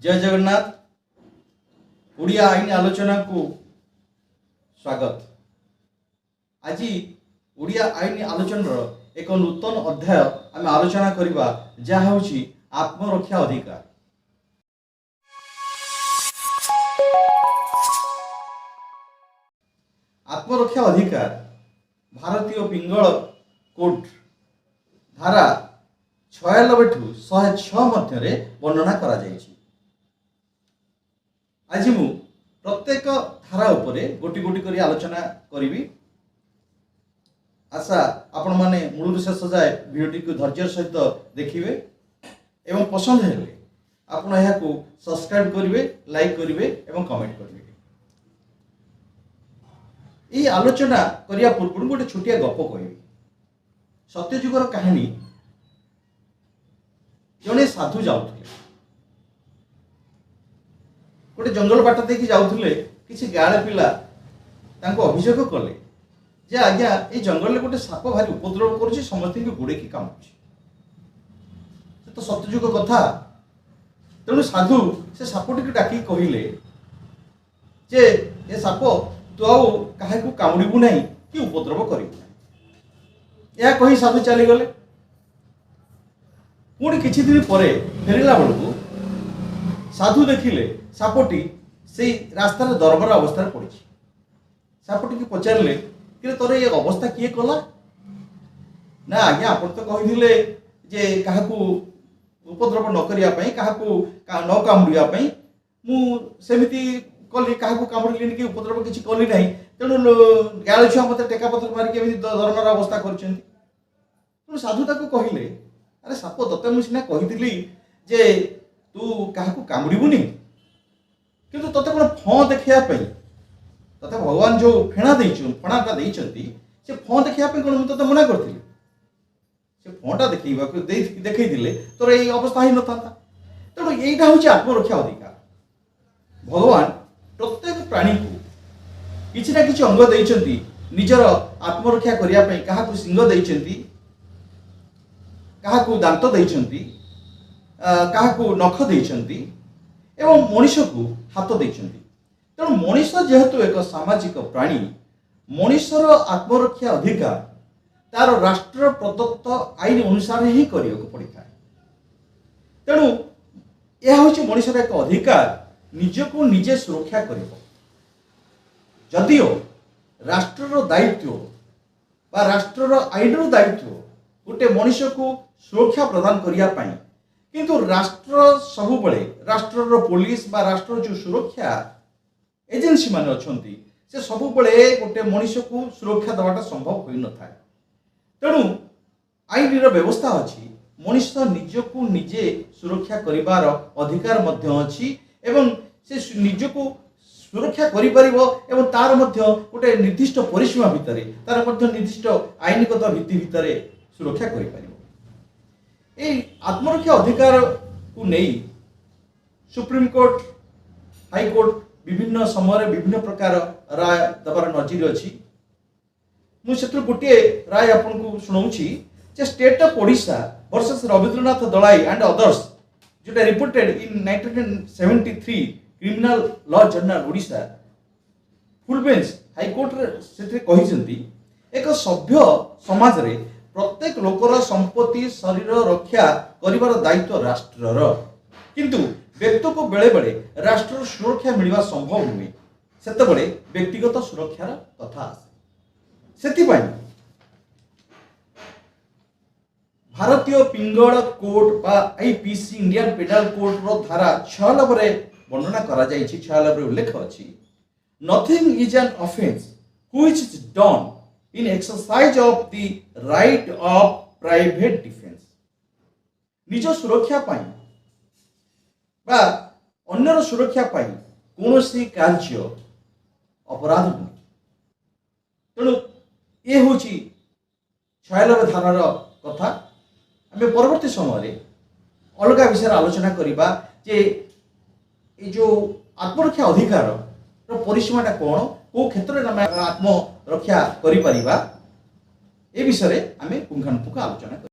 जय जगन्नाथ। ओडिया आईन आलोचना को स्वागत। आज ओडिया आईन आलोचना एक नूतन अध्याय आम आलोचना करवा जहाँ हूँ आत्मरक्षा अधिकार। आत्मरक्षा अधिकार भारतीय पिंगल कोड धारा 96 ठू 106 मध्य वर्णना करा जायछि। आज मु प्रत्येक धारा उपरे गोटी गोटी करी आलोचना करी। आशा आपण माने मूल शेष जाए वीडियो को धैर्य सहित देखिए एवं पसंद हेले आपण यह को सब्सक्राइब करिवे, लाइक करिवे एवं कमेंट करिवे। यही आलोचना करिया पूर्व गोटे छोटिया गप कहबी। सत्यजुगर कहानी। जड़े साधु जाऊले गोटे जंगल बाट देखी जाऊले किसी गाँव पिला अभियोग कले जे आज्ञा ये जंगल में गोटे साप भारी उपद्रव कर समस्त गोड़े की कामुची। तो सत्यजुग कथा। तेणु साधु से सापटी डाक कहले जे ए साप तू आउ क्या कामुड़ू ना कि उपद्रव करू या कही साधु चलीगले। पुणी किछि दिन पर फेरला बेलू साधु देखिले सापटी से रास्तार दरबार अवस्था पड़ी। सापटी की पचारे कि तोर ये अवस्था किए कला ना आज्ञा आप तो कही जे क्या उपद्रव न करने क्या न कामुड़ापी मुझे कली क्या कामुड़ी कि उपद्रव किसी कली ना। तेणु गाड़ छुआ मत टेका पथर मारिक दरबार अवस्था कर। साधु ताको कहले अरे साप तते मुझे सीना कही जे तू क्या कामुड़बूनी किंतु तते कौन फँ देखापी तथा भगवान जो फेणा फणाटा से फँ देखापी कौन मुझे मना करी से फँटा देखते तोर ये अवस्था ही न था। तेणु यहीटा हूँ आत्मरक्षा अधिकार। भगवान प्रत्येक प्राणी को किसी ना किसी अंग देइछंती निजर आत्मरक्षा करने क्या सिंह देइछंती, क्या दांत देइछंती, क्या नख देइछंती एवं मनीष को हाथ देइछंती। तेणु मनीष जेहेतु एक सामाजिक प्राणी मनीषर आत्मरक्षा अधिकार तार राष्ट्र प्रदत्त आईन अनुसार ही करने को पड़ता है। तेणु यह हूँ मनीषर एक अधिकार निजको निजे सुरक्षा कर। जदिओ राष्ट्रर दायित्व बा राष्ट्रर आईनर दायित्व गोटे मनीष को सुरक्षा प्रदान करने किंतु राष्ट्र सबुबले राष्ट्रर पुलिस बा राष्ट्र जो सुरक्षा एजेंसी मान अच्छी से सबुबले गोटे मनीष को सुरक्षा देवाटा संभव हो न था। तेणु आईन व्यवस्था अच्छी मनीष निजको निजे सुरक्षा करिवार अधिकार मध्य अच्छी एवं से निजको सुरक्षा करिपारिबो तार मध्य गोटे निर्दिष्ट परिसीमा भितर तार मध्य निर्दिष्ट आईनगत भित्ति भितर सुरक्षा करिपारिबो। ए आत्मरक्षा अधिकार को नहीं सुप्रीम कोर्ट हाई कोर्ट विभिन्न समय विभिन्न प्रकार राय दबार नजीर अच्छी। मुझे गोटे राय आपको शुणाऊँगी जे state of Odisha versus Rabindranath Dalai and others जोटा reported in 1973 criminal law journal Odisha full bench high court से कही एक सभ्य समाज रे प्रत्येक लोकर संपत्ति शरीर रक्षा करिवार दायित्व राष्ट्रर किंतु व्यक्ति को बेले बेले राष्ट्र सुरक्षा मिलवा संभव नुहे सेतबेले व्यक्तिगत सुरक्षार कथा आसे। सेतिपाई भारतीय पिंगल कोड बा आईपीसी इंडियन पेनल कोड रो धारा 96 रे वर्णना करा जायछि। 96 रे उल्लेख अछि nothing is an offence which is done in exercise of the right of private defence. निज सुरक्षा पाई बा अन्यर सुरक्षा पाई कौनसी कार्य अपराध नुहे। तेणु ये हूँ 96 धारार कथा। आम परवर्ती समय अलग विषय आलोचना करवा जे जो आत्मरक्षा अधिकार परिसीमाटा कौन को क्षेत्र में आत्मरक्षा करिपारिबा ए विषय आम पुंखानुपुंख आलोचना।